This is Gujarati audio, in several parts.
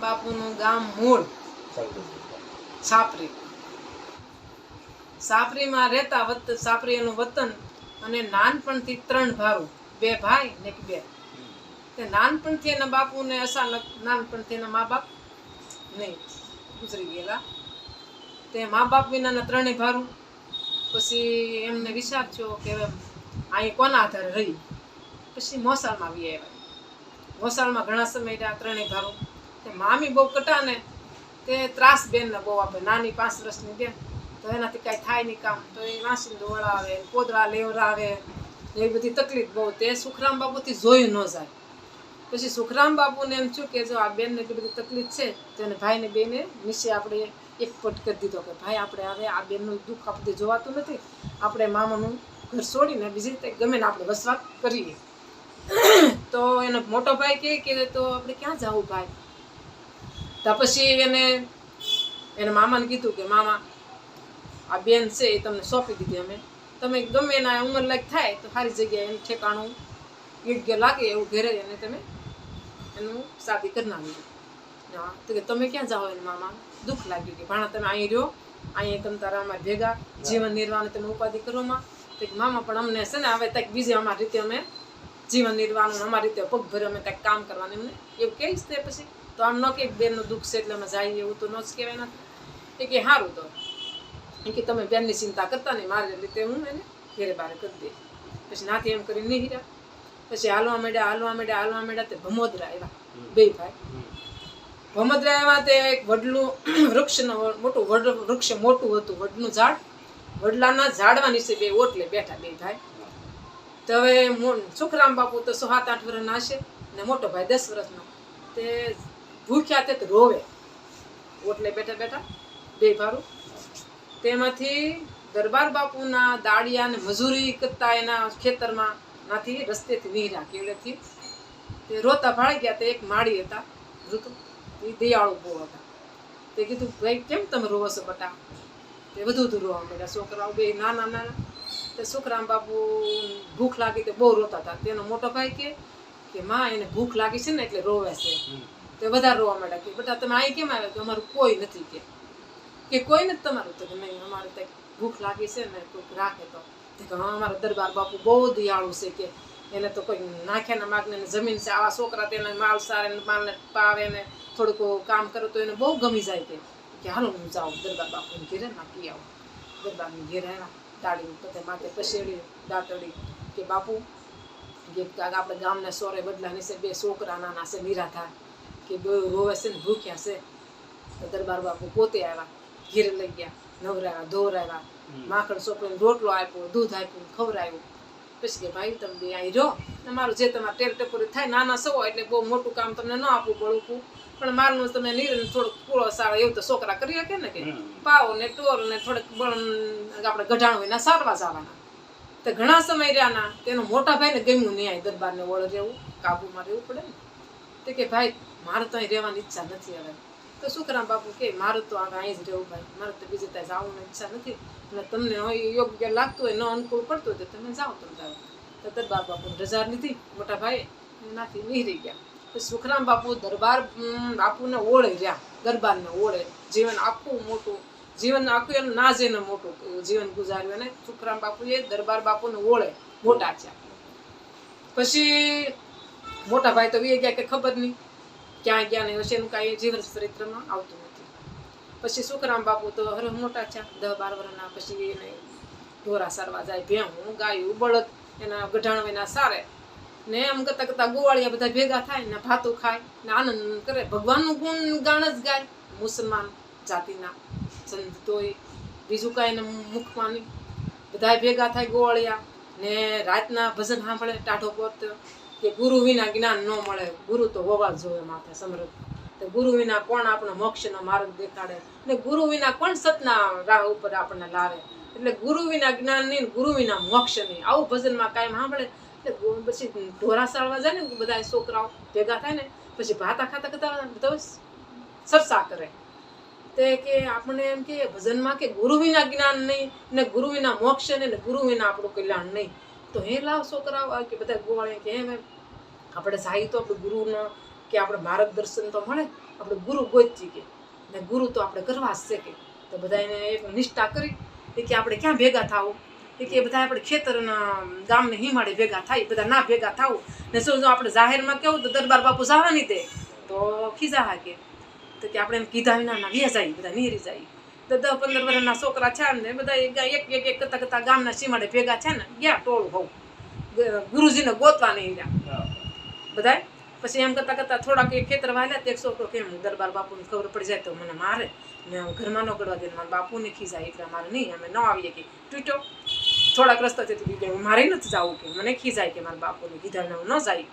બાપુનું ગામ મૂળ સાપરી. સાપરીમાં રહેતા સાપરી એનું વતન. અને નાનપણથી 3 ભારું, 2 ભાઈ ને 1 બેન. તે નાનપણથી એના બાપુને અચાનક નાનપણથી એના મા બાપ નહીં ગુજરી ગયેલા. તે મા બાપ વિનાના 3 ભારું. પછી એમને વિચાર થયો કે અહીં કોના આધારે રહી. પછી મોસાળમાં આવી આવ્યા. મોસાળમાં ઘણા સમય રહ્યા 3 ભારું. તે મામી બહુ કટાને તે ત્રાસ બેનને બહુ આપે. નાની 5 વર્ષની બેન, તો એનાથી કાંઈ થાય નહીં કામ, તો એ વાંસીને વળાવે, કોદળા લેવરાવે, એવી બધી તકલીફ બહુ. તે સુખરામ બાપુથી જોયું ન જાય. પછી સુખરામ બાપુને એમ થયું કે જો આ બેનને એટલી બધી તકલીફ છે, તો એને ભાઈને બેને નીચે આપણે એક પટ કરી દીધો કે ભાઈ આપણે હવે આ બેનનું દુઃખ આપણે જોવાતું નથી, આપણે મામાનું ઘર છોડીને બીજી રીતે ગમે ને આપણે વસવાટ કરીએ. તો એનો મોટો ભાઈ કહે કે તો આપણે ક્યાં જવું ભાઈ? તો પછી એને મામાને કીધું કે મામા આ બેન છે એ તમને સોંપી દીધી અમે, તમે ગમે એના ઉંમર લાયક થાય તો સારી જગ્યાએ એનું ઠેકાણું યોગ્ય લાગે એવું ઘેરે એને તમે એનું શાદી કરી નાખી. હા તો કે તમે ક્યાં જાઓ? એને મામા દુઃખ લાગ્યું કે ભાણા તમે અહીં રહ્યો, અહીંયા તમે તારા અમારે ભેગા જીવન નિર્વાહને તમે ઉપાધિ કરોમાં. તો મામા પણ અમને છે ને હવે કંઈક બીજી અમારી રીતે અમે જીવન નિર્વાહનું અમારી રીતે પગ ભરે અમે કંઈક કામ કરવાનું એમને એવું કહીશ. તે પછી તો આમ ન કે બેનનું દુઃખ છે એટલે અમે જઈએ એવું તો ન જ કહેવાય ના. એ કે સારું તો એ કે તમે બેનની ચિંતા કરતા નહીં, મારી રીતે હું એને ઘેરે બારે કરી દે. પછી નાથી એમ કરીને નહીં રહ્યા. પછી હાલવા માંડ્યા તે ભમોદરા આવ્યા 2 ભાઈ. ભમોદરા આવ્યા તે એક વડલું વૃક્ષ મોટું હતું, વડનું ઝાડ. વડલાના ઝાડવા નીચે 2 ઓટલે બેઠા 2 ભાઈ. તો હવે સુખરામ બાપુ તો 7-8 વર્ષના હશે ને મોટો ભાઈ 10 વર્ષનો. તે ભૂખ્યા તે રોવે ઓટલે બેઠા 2 ભારું. તેમાંથી દરબાર બાપુના દાડિયા ને મજૂરી કરતા એના ખેતરમાં નાથી રસ્તેથી નીરા કેવડેથી તે રોતા ભાળી ગયા. તે એક માળી હતા ઋતુ, એ દયાળુ બહુ હતા. તે કીધું ભાઈ કેમ તમે રોવો છો બટા? તે વધુ રોવા માંડ્યા. છોકરાઓ 2 નાના. તે સુખરામ બાપુ ભૂખ લાગી તે બહુ રોતા હતા. તેનો મોટો ભાઈ કે માં એને ભૂખ લાગી છે ને એટલે રોવે છે. તે વધારે રોવા માંડ્યા કે બેટા તમે અહીં કેમ આવ્યા? કે અમારું કોઈ નથી કે કોઈ નથી તમારું? તો કે નહીં અમારે ત્યાં ભૂખ લાગી છે ને કોઈક રાખે તો. અમારા દરબાર બાપુ બહુ દયાળુ છે કે એને તો કોઈ નાખ્યાના માગને જમીન છે, આવા છોકરા તેને માલ સારે માલને પાવે ને થોડુંક કામ કરે તો એને બહુ ગમી જાય. કે હાલો હું જાઉં દરબાર બાપુને ઘેરે નાખી આવું. દરબારની ઘેરે આવ્યા, દાડી પોતે માથે પસેડી દાંતડી કે બાપુ કે આપણે ગામને સોરે બદલાની છે 2 છોકરા નાના છે નિરાધા કે 2 રોવે છે ને ભૂખ્યા છે. તો દરબાર બાપુ પોતે આવ્યા, ઘેર લઈ ગયા, નવરાવ્યા, ધોરાવ્યા, માખણ સોંપીને રોટલો આપ્યો, દૂધ આપ્યું, ખવડાવ્યું. પછી કે ભાઈ તમે 2 અહીં રહો ને મારું જે તમારે ટેર ટપોરી થાય, નાના સવો એટલે બહુ મોટું કામ તમને ન આપવું પડવું, પણ મારનું તમે નીર થોડુંક પૂળો સારો એવું તો છોકરા કરી શકે ને કે પાવો ને ટોર ને થોડુંક આપણે ગઢાણ હોય ના સારવા જવાના. તો ઘણા સમય રહ્યાના તેનો મોટા ભાઈને ગમ્યું નહીં અહીં દરબારને ઓળ રહેવું, કાબુમાં રહેવું પડે ને. તો કે ભાઈ મારે તો અહીં રહેવાની ઈચ્છા નથી હવે. તો સુખરામ બાપુ કે મારું તો હવે અહીં જ રહેવું ભાઈ, મારે તો બીજે ત્યાં જવાની ઈચ્છા નથી, એટલે તમને યોગ્ય લાગતું હોય ન અનુકૂળ પડતું હોય તો તમે જાઓ તમે તારો. તો દરબાર બાપુને રજા લીધી મોટા ભાઈ નાથી નીહરી ગયા. તો સુખરામ બાપુ દરબાર બાપુને ઓળે રહ્યા, દરબારને ઓળે. જીવન આખું મોટું, જીવન આખું એનું ના જઈને મોટું જીવન ગુજાર્યું. અને સુખરામ બાપુએ દરબાર બાપુને ઓળે મોટા થયા. પછી મોટા ભાઈ તો વી ગયા કે ખબર નહીં ક્યાં ગયા ને હશે એનું કાંઈ જીવન ચરિત્રમાં આવતું નથી. પછી સુખરામ બાપુ તો હરે મોટા થયા 10-12 વર્ષના. પછી એને ઢોરા સારવા જાય, ભેહું ગાયું બળદ એના ગઢાણ વિના સારે ને એમ કરતા ગોવાળિયા બધા ભેગા થાય ને ભાતું ખાય ને આનંદ કરે, ભગવાનનું ગુણ ગાણ જ ગાય. મુસલમાન જાતિના સંત તોય બીજું કાંઈ ને મુખમાં નહીં. બધા ભેગા થાય ગોવાળિયા ને રાતના ભજન સાંભળે ટાઢો પોત કે ગુરુ વિના જ્ઞાન ન મળે, ગુરુ તો હોવા જ જોઈએ માથે સમૃદ્ધ. તો ગુરુ વિના કોણ આપણને મોક્ષનો માર્ગ દેખાડે ને ગુરુ વિના કોણ સતના રાહ ઉપર આપણને લાવે. એટલે ગુરુ વિના જ્ઞાન નહીં, ગુરુ વિના મોક્ષ નહીં. આવું ભજનમાં કાયમ સાંભળે. એટલે પછી ઢોરા સાળવા જાય ને બધા છોકરાઓ ભેગા થાય ને પછી ભાતા ખાતા બધા ચર્ચા કરે. તે કે આપણે એમ કે ભજનમાં કે ગુરુ વિના જ્ઞાન નહીં ને ગુરુ વિના મોક્ષ નહીં ને ગુરુ વિના આપણું કલ્યાણ નહીં. તો હે લાવ છોકરાઓ કે બધા ગોવાળે કે એમ આપણે જાય તો આપણે ગુરુનો કે આપણે માર્ગદર્શન તો મળે. આપણે ગુરુ ગોતજી કે ને ગુરુ તો આપણે કરવા જ છે કે તો બધા એને એક નિષ્ઠા કરી કે આપણે ક્યાં ભેગા થાવું કે બધા આપણે ખેતરના ગામને હિમાડે ભેગા થાય બધા ના ભેગા થાવું ને જો આપણે જાહેરમાં કેવું તો દરબાર બાપુ જવાની તે તો ખીજા હા કે તો કે આપણે એમ કીધા વિના ના વ્યા જાય બધા નીરી જાય તો 10-15 વર્ષના છોકરા છે ને બધા એક કરતા ગામના સીમાડે ભેગા છે ને ગયા ટોળું હોવું ગુરુજીને ગોતવા નહીં ગયા બધા પછી એમ કરતા થોડાક એક ખેતર વાલ્યા એક છોકરો કેમ દરબાર બાપુને ખબર પડી જાય તો મને મારે ને ઘરમાં ન ગળવા દે મારા બાપુને ખીજાય એટલે મારે નહીં અમે ન આવીએ કે તૂટ્યો થોડાક રસ્તાથી તો મારે નથી જવું કે મને ખીજાય કે મારા બાપુને કીધા ન જાય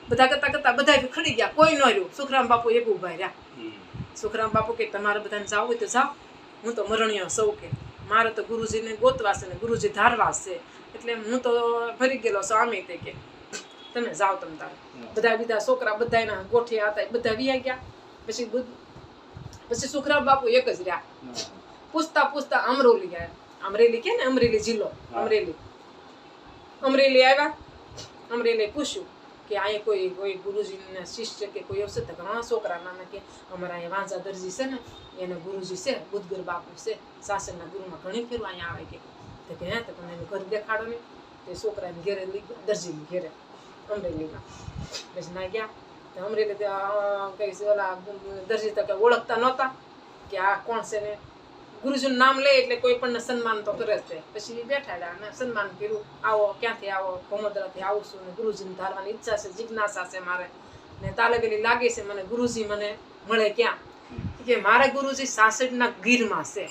બધા કરતા બધા ખડી ગયા કોઈ ન રહ્યું સુખરામ બાપુ એક ઉભા રહ્યા સુખરામ બાપુ કે તમારે બધાને જવું હોય તો જાઓ હું તો મરણીયો સૌ કે મારે તો ગુરુજીને ગોતવા છે ને ગુરુજી ધારવા છે એટલે હું તો ભરી ગયેલો સ્વામી તે કે તમે જાઓ તમ તારે બધા બીજા છોકરા બધા એના ગોઠિયા હતા બધા વિયા ગયા પછી સુખરામ બાપુ એક જ રહ્યા પૂછતા અમરોલી ગયા અમરેલી કે ને અમરેલી જિલ્લો અમરેલી આવ્યા અમરેલી પૂછ્યું કે અહીંયા કોઈ ગુરુજીના શિષ્ય કે કોઈ આવશે તો ઘણા છોકરા નાના કે અમારા અહીંયા વાંઝા દરજી છે ને એને ગુરુજી છે બુદ્ધગર બાપુ છે સાસરના ગુરુમાં ઘણી ફેરવા અહીંયા આવે કે હે તો તમે એનું ઘર દેખાડો ને તે છોકરાને ઘેરે લઈ ગયા દરજીની ઘેરે અમરેલીમાં પછી ના ગયા તો અમરેલી કઈ ઓલા દરજી તો કંઈ ઓળખતા નહોતા કે આ કોણ છે ને ગુરુજીનું નામ લે એટલે કોઈ પણ સન્માન તો કરે જ છે પછી બેઠાડ્યા અને સન્માન કર્યું આવો ક્યાંથી આવો ભમોદરાથી આવું છું ને ગુરુજીને ધારવાની ઈચ્છા છે જિજ્ઞાસા છે મારે ને તાલેગેલી લાગે છે મને ગુરુજી મને મળે ક્યાં કે મારે ગુરુજી 66ના ગીરમાં છે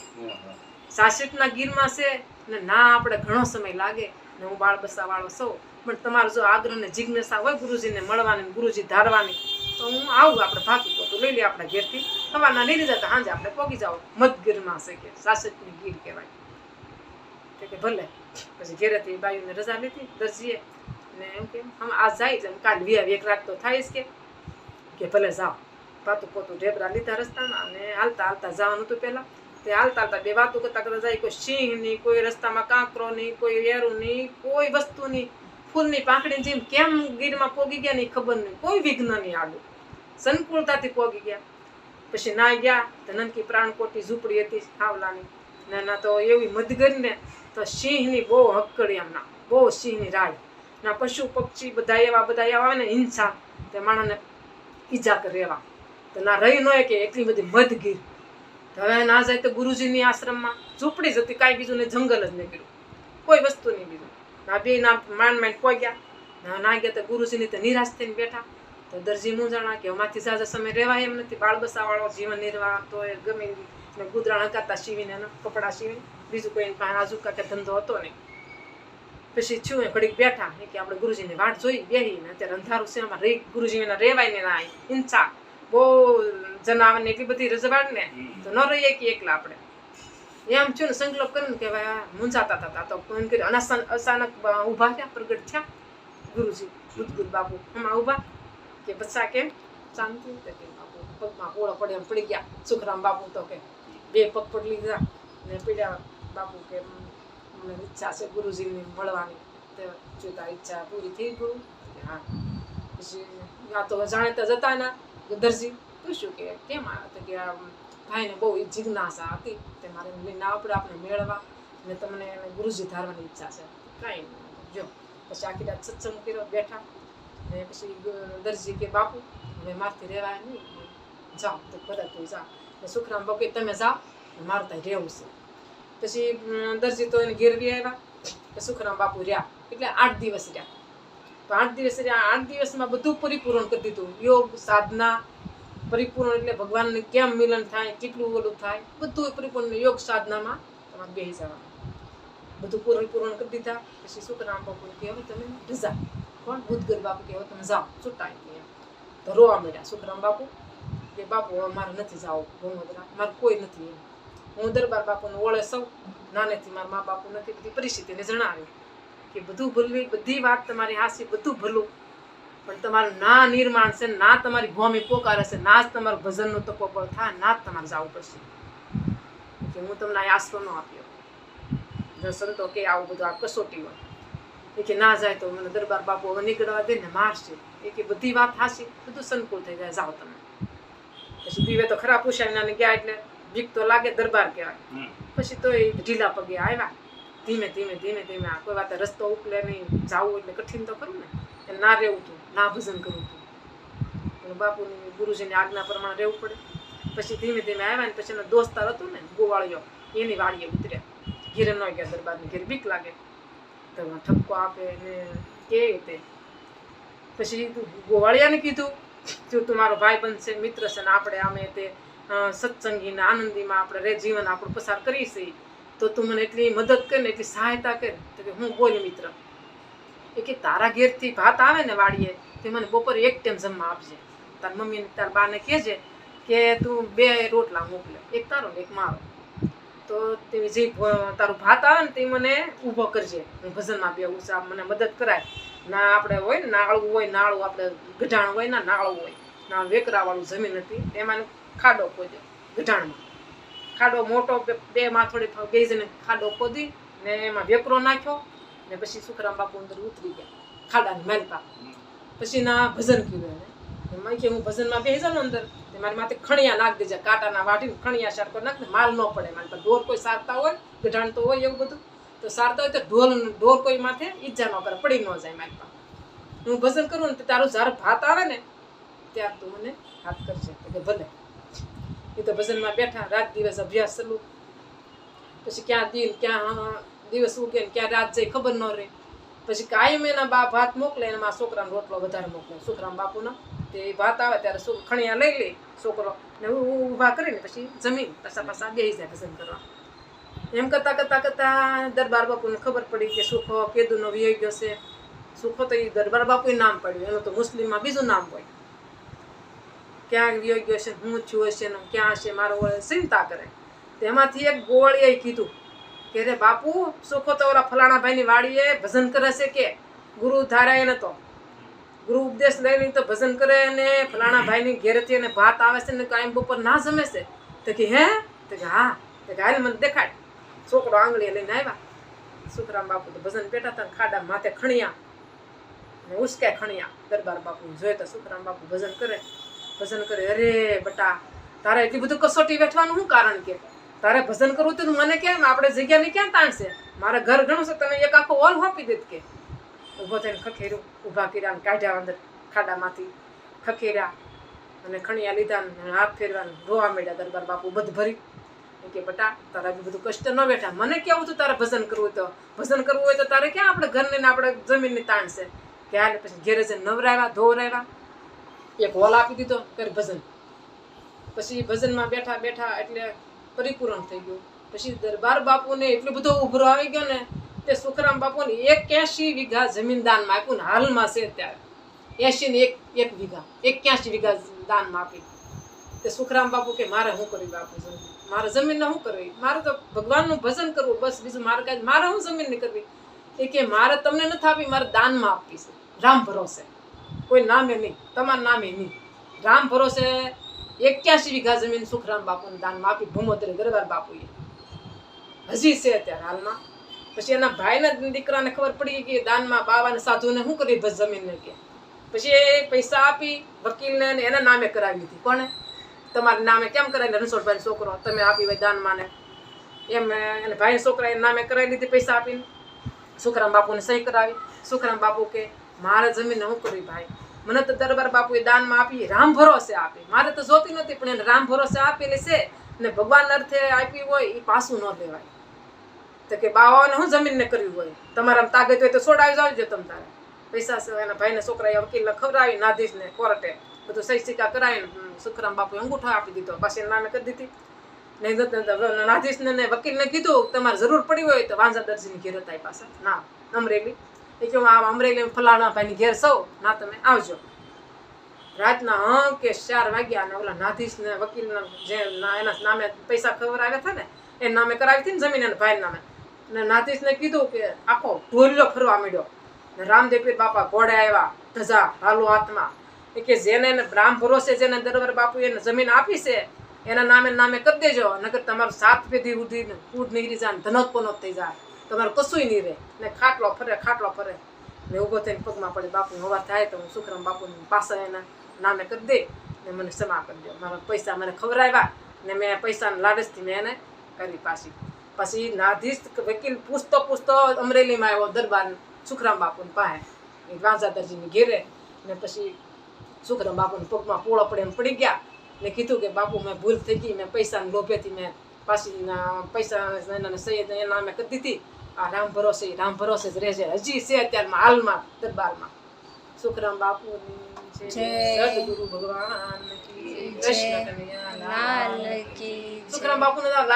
66ના ગીરમાં છે ને ના આપણે ઘણો સમય લાગે ને હું બાળ બસાવાળો સૌ પણ તમારો જો આગ્રહ ને જિજ્ઞાસા હોય ગુરુજીને મળવાની ગુરુજી ધારવાની તો હું આવું આપણે ભાગી તો લઈ લે આપણા ઘેરથી સવારના લઈ લીધા તો સાંજે આપણે પોગી જાવ મધગીરમાં છે કે 66ની ગીર કહેવાય કે ભલે પછી ઘેરેથી બાયુને રજા લીધી દરજીએ ને એમ કે હમ આ જાય એટલે કાલ એક રાત તો થાય જ કે ભલે જાઓ પાતું પોતું ઢેબરા લીધા રસ્તામાં અને હાલતા જવાનું હતું પહેલાં તે હાલતા બે વાતો કરતા જાય કોઈ સિંહ નહીં કોઈ રસ્તામાં કાંકરો નહીં કોઈ વેરું નહીં કોઈ વસ્તુ નહીં ફૂલની પાંખડી જેમ કેમ ગીરમાં પોગી ગયા નહીં ખબર નહીં કોઈ વિઘ્ન નહીં આવ્યું સંકુલતાથી પોગી ગયા પછી ના ગયા તો નનકી પ્રાણકોટી ઝૂંપડી હતી હાવલાની ના તો એવી મધગર ને તો સિંહની બહુ હક્કડી એમના બહુ સિંહની રાડ ના પશુ પક્ષી બધા આવે ને હિંસા તે માણસને ઈજા કરે એવા તો ના રહી ન કે એટલી બધી મધગીર હવે ના જાય તો ગુરુજીની આશ્રમમાં ઝૂંપડી જ હતી કાંઈ બીજું ને જંગલ જ નીકળ્યું કોઈ વસ્તુ નહીં બીજું ના બે ના માંડ પોગ્યા ના ગયા તો ગુરુજીની તો નિરાશ થઈને બેઠા તો દરજી મૂંઝાણા કે અમાથી ઝાઝા સમય રહેવાય એમ નથી બાળ બસાવાળો જીવન નિર્વાહ તો એ ગમે ને ગુદરાણ હકાતા સીવીને કપડાં સીવીને બીજું કોઈ પાસે આજુકા કે ધંધો હતો નહીં પછી છું એ ઘડીક બેઠા કે આપણે ગુરુજીની વાટ જોઈ બેહીને અત્યારે અંધારું છે એમાં રહી ગુરુજીને રહેવાય ને ના હિંસા બહુ જનાવરને એટલી બધી રજવાડ ને તો ન રહીએ કે એકલા આપણે એમ છું ને સંકલ્પ કરીને કે મૂંઝાતા હતા તો એમ કરી અચાનક ઊભા થયા પ્રગટ થયા ગુરુજી બુદ્ધગુરુ બાપુ એમાં ઊભા કે બચ્ચા કેમ શાંતિ બાપુ પગમાં પોળો પડે એમ પડી ગયા સુખરામ બાપુ તો કે બે પગ પડી લીધા ને પીડ્યા બાપુ કે મને ઈચ્છા છે ગુરુજીને મળવાની તો જોતા ઈચ્છા પૂરી થઈ ગુરુ હા પછી આ તો જાણીતા જતા ના દરજી પૂછ્યું કે કેમ આવ્યા તો કે આ ભાઈને બહુ જિજ્ઞાસા હતી તે મારે લઈને આપણે આપણે મેળવા ને તમને ગુરુજી ધારવાની ઈચ્છા છે કાંઈ જો પછી આખી રાત સત્સંગ કર્યો બેઠા ને પછી દરજી કે બાપુ હવે મારથી રહેવાય નહીં જાઓ તો બધા તું જા ને સુખરામ બાપુ તમે જાઓ મારે ત્યાં રહેવું છે પછી દરજી તો એને ઘેરવી આવ્યા કે સુખરામ બાપુ રહ્યા એટલે 8 દિવસ રહ્યા તો 8 દિવસ રહ્યા 8 દિવસમાં બધું પરિપૂર્ણ કરી દીધું યોગ સાધના પરિપૂર્ણ એટલે ભગવાનને કેમ મિલન થાય કેટલું ઓલું થાય બધું પરિપૂર્ણ યોગ સાધનામાં તમારે બેસી જવાનું બધું પરિપૂર્ણ કરી દીધા પછી સુખરામ બાપુ કે હવે તમે રજા કોણ બુદ્ધગર બાપુ કે હવે તમે જાઓ છૂટાય કે તો રોવા મળ્યા સુખરામ બાપુ કે બાપુ હવે મારે નથી જાવું ભમોદરા મારે કોઈ નથી એમ હું દરબાર બાપુને ઓળે સૌ નાનેથી મારા મા બાપુ નથી બધી પરિસ્થિતિને જણાવ્યું કે બધું ભૂલવી બધી વાત તમારી હાસી બધું ભૂલું પણ તમારું ના નિર્માણ છે ના તમારી ભૂમિ પોકારે છે ના જ તમારું ભજનનો તપોબળ થાય ના જ તમારે જવું પડશે કે હું તમને આશરો ન આપ્યો જો સંતો કે આવું બધું આ કસોટી હોય એ કે ના જાય તો મને દરબાર બાપુ હવે નીકળવા દે ને મારશે એ કે બધી વાત હાસી બધું સંકુલ થઈ જાય જાઓ તમે પછી દીવે તો ખરા પૂછાવીને ગયા એટલે બીક તો લાગે, દરબાર કહેવાય. પછી તો એ ઢીલા પગે આવ્યા, ધીમે ધીમે ધીમે ધીમે. આ કોઈ વાત રસ્તો ઉકલે નહીં, જાવું એટલે કઠિન તો ખરું ને. એ ના રહેવું હતું, ના ભજન કરવું હતું, બાપુની ગુરુજીની આજ્ઞા પ્રમાણે રહેવું પડે. પછી ધીમે ધીમે આવ્યા ને પછી એનો દોસ્તાર હતો ને ગોવાળિયો, એની વાડીએ ઉતર્યા. ઘેરે ન ગયા, દરબારની ઘેર બીક લાગે તો ઠપકો આપે ને કે તે. પછી ગોવાળિયાને કીધું જો તું મારો ભાઈ બનશે, મિત્ર છે ને આપણે આમે તે સત્સંગી ને આનંદીમાં આપણે રે જીવન આપણું પસાર કરીશી, તો તું મને એટલી મદદ કર ને એટલી સહાયતા કર. તો કે હું બોલી મિત્ર, એ કે તારા ઘેરથી ભાત આવે ને વાડીએ તે મને બપોરે એક ટાઈમ જમવા આપજે. તાર મમ્મીને તાર બાને કહેજે કે તું 2 રોટલા મોકલે, એક તારો ને એક મારો. તો તે જે તારું ભાત આવે ને તે મને ઊભો કરજે, હું ભજનમાં બેહું છું, મને મદદ કરાય. ના આપણે હોય ને નાળું હોય, નાળું આપણે ગઢાણ હોય ને નાળું હોય, ના વેકરાવાળું જમીન હતી એમાં ખાડો ખોદ્યો. ગઢાણમાં ખાડો મોટો, 2 માથોડી 2 જણે ખાડો ખોદી ને એમાં વેકરો નાખ્યો ને પછી સુખરામ બાપુ અંદર ઉતરી ગયા ખાડાની માલપા. પછી ના ભજન કર્યું એમાં કે હું ભજનમાં બેસી જાઉં અંદર, મારી માથે ખણિયા નાખ દેજે, કાંટાના વાટીને ખણિયા સારકો નાખ ને માલ ન પડે. મારી પાસે ઢોર કોઈ સારતા હોય, ગઢાણ તો હોય એવું બધું, તો સારતા હોય તો ઢોર કોઈ માથે ઈજા ન કરે, પડી ન જાય મારી પાસે. હું ભજન કરું ને તારું જ્યારે ભાત આવે ને ત્યાર તું મને હાથ કરશે. કે ભલે. એ તો ભજનમાં બેઠા, રાત દિવસ અભ્યાસ ચાલુ. પછી ક્યાં દિન ક્યાં દિવસ ઉગે ને ક્યાં રાત જાય ખબર ન રહે. પછી કાયમ એના બા ભાત મોકલે, એમાં છોકરાનો રોટલો વધારે મોકલે સુખરામ બાપુનો. તે ભાત આવે ત્યારે ખણિયા લઈ લે છોકરો ને ઊભા કરીને પછી જમીન પાછા બેસી જાય ભજન કરવા. એમ કરતાં કરતાં કરતાં દરબાર બાપુને ખબર પડી કે સુખો કેદુનો વિયો ગયો છે. સુખો તો એ દરબાર બાપુએ નામ પડ્યું, એનું તો મુસ્લિમમાં બીજું નામ હોય. ક્યાં વિયો ગયો છે, હું છું હશે ને ક્યાં હશે, મારો ચિંતા કરે. તેમાંથી એક ગોવાળીએ કીધું કે રે બાપુ, સુખો તો ઓલા ફલાણા ભાઈની વાડીએ ભજન કરે છે, કે ગુરુ ધારાય એને તો ગુરુ ઉપદેશ લઈને તો ભજન કરે ને ફલાણા ભાઈની ઘેરેથી એને ભાત આવે છે ને કાયમ બપોર ના જમે છે. તો કે હે? તો કે હા. તો કે હાલ મને દેખાડ. છોકરો આંગળીએ લઈને આવ્યા. સુખરામ બાપુ તો ભજન બેઠા હતા, ખાડા માથે ખણિયા ને ઉસકે ખણિયા. દરબાર બાપુ જોયે તો સુખરામ બાપુ ભજન કરે. અરે બટા, તારે એટલી બધું કસોટી બેઠવાનું શું કારણ? કે તારે ભજન કરવું તો મને કેમ, આપણે જગ્યાની ક્યાં તાણ છે? મારા ઘર ઘણું છે, તમે એક આખો હોલ આપી દેત. કે ઊભો થઈને ખખેર્યું, ઊભા કર્યા ને કાઢ્યા અંદર ખાડામાંથી, ખખેર્યા અને ખણિયા લીધા ને હાથ ફેરવા રોવા માંડ્યા. દરબાર બાપુ બધ ભરી કે બટા, તારા બધું કષ્ટ ન બેઠા, મને કેવું હતું તારે ભજન કરવું તો? ભજન કરવું હોય તો તારે ક્યાં આપણે ઘરને ને આપણે જમીનની તાણ છે? કે હાલ પછી ઘેરે જઈને નવરાવ્યા, ધોવરાવ્યા, એક હોલ આપી દીધો, કરી ભજન. પછી ભજનમાં બેઠા બેઠા એટલે પરિપૂર્ણ થઈ ગયું. પછી દરબાર બાપુને એટલું બધો ઉભરો આવી ગયો ને, તે સુખરામ બાપુને 81 વીઘા જમીન દાનમાં આપ્યું ને હાલમાં છે ત્યારે 80 ને 1 વીઘા 81 વીઘા દાનમાં આપી. તે સુખરામ બાપુ કે મારે શું કરવી બાપુ, મારે જમીનને શું કરવી? મારે તો ભગવાનનું ભજન કરવું બસ, બીજું મારે કાંઈ, મારે શું જમીન ની કરવી? એ કે મારે તમને નથી આપી, મારે દાનમાં આપી છે, રામ ભરોસે, કોઈ નામે નહીં, તમારા નામે નહીં, રામ ભરોસે 81 વીઘા જમીન સુખરામ બાપુને દાનમાં આપી. ભૂમોદરી દરબાર બાપુએ હજી છે અત્યારે હાલમાં. પછી એના ભાઈના દીકરાને ખબર પડી કે દાનમાં બાવાને સાધુને શું કરી બસ જમીનને. કે પછી એ પૈસા આપી વકીલને ને એના નામે કરાવી લીધી. કોને? તમારા નામે કેમ કરાવી? રણછોડભાઈ છોકરો તમે આપી હોય દાનમાં ને એમ એને ભાઈ છોકરા એના નામે કરાવી લીધી. પૈસા આપીને સુખરામ બાપુને સહી કરાવી. સુખરામ બાપુ કે મારે જમીન શું કરવી ભાઈ, મને તો દરબાર બાપુએ દાનમાં આપી, રામ ભરોસે આપી, મારે તો જોતી નથી પણ એને રામ ભરોસે આપેલી છે ને ભગવાન અર્થે આપી હોય એ પાછું ન લેવાય. તો કે બાવાને શું જમીનને કરવી હોય, તમારા તાકાત હોય તો છોડાવી જાવજો તમે તારે. પૈસા એના ભાઈને છોકરાએ વકીલને ખવડાવી, નાધીશને કોર્ટે બધું સહી સિક્કા કરાવીને સુખરામ બાપુએ અંગૂઠો આપી દીધો, પાછી નામે કરી દીધી. ને નાધીશને ને વકીલને કીધું તમારે જરૂર પડી હોય તો વાંઝા દરજીની ઘેર હતા પાછા ના અમરેલી. એ કે આ અમરેલી ફલાણા ભાઈની ઘેર સૌ ના તમે આવજો. રાતના કે 4 વાગ્યા અને ઓલા નાધીશને વકીલના જે એના નામે પૈસા ખવડાવ્યા હતા ને એ નામે કરાવી હતી ને જમીન એના ભાઈ નામે. ને નાધીશને કીધું કે આખો ઢોલિયો ફરવા માંડ્યો. ને રામદેવપીર બાપા ઘોડે આવ્યા, ધજા ભાલો હાથમાં. એ કે જેને રામ ભરોસે જેને દરબાર બાપુ એને જમીન આપી છે એના નામે કરી દેજો, નકર તમારું 7 પેઢી સુધી કૂડ નીકળી જાય, ધનોત પનોત થઈ જાય, તમારું કશું નહીં રહે. ને ખાટલો ફરે ને ઊભો થઈને પગમાં પડે, બાપુ હવા થાય તો હું સુખરામ બાપુની પાસે એના નામે કરી દે. ને ને મને ક્ષમા કરી દો. મારા પૈસા મને ખવડાવ્યા ને મેં પૈસાના લાલચથી મેં એને કરી પાછી. પછી ન્યાયાધીશ વકીલ પૂછતો અમરેલીમાં આવ્યો દરબાર સુખરામ બાપુની પાસે, એ વાંઝાદરજીની ઘેરે. ને પછી સુખરામ બાપુને પગમાં પોળો પડે એમ પડી ગયા ને કીધું કે બાપુ મેં ભૂલ થઈ ગઈ, મેં પૈસાના લોભેથી મેં પાછી પૈસા એના સૈયદ એના નામે કરી દીધી. આ રામ ભરોસે જ રહેશે, હજી છે અત્યારમાં હાલમાં દરબારમાં. સુખરામ બાપુની સદગુરુ ભગવાન કી, કૃષ્ણ કનૈયા લાલ કી. સુખરામ બાપુને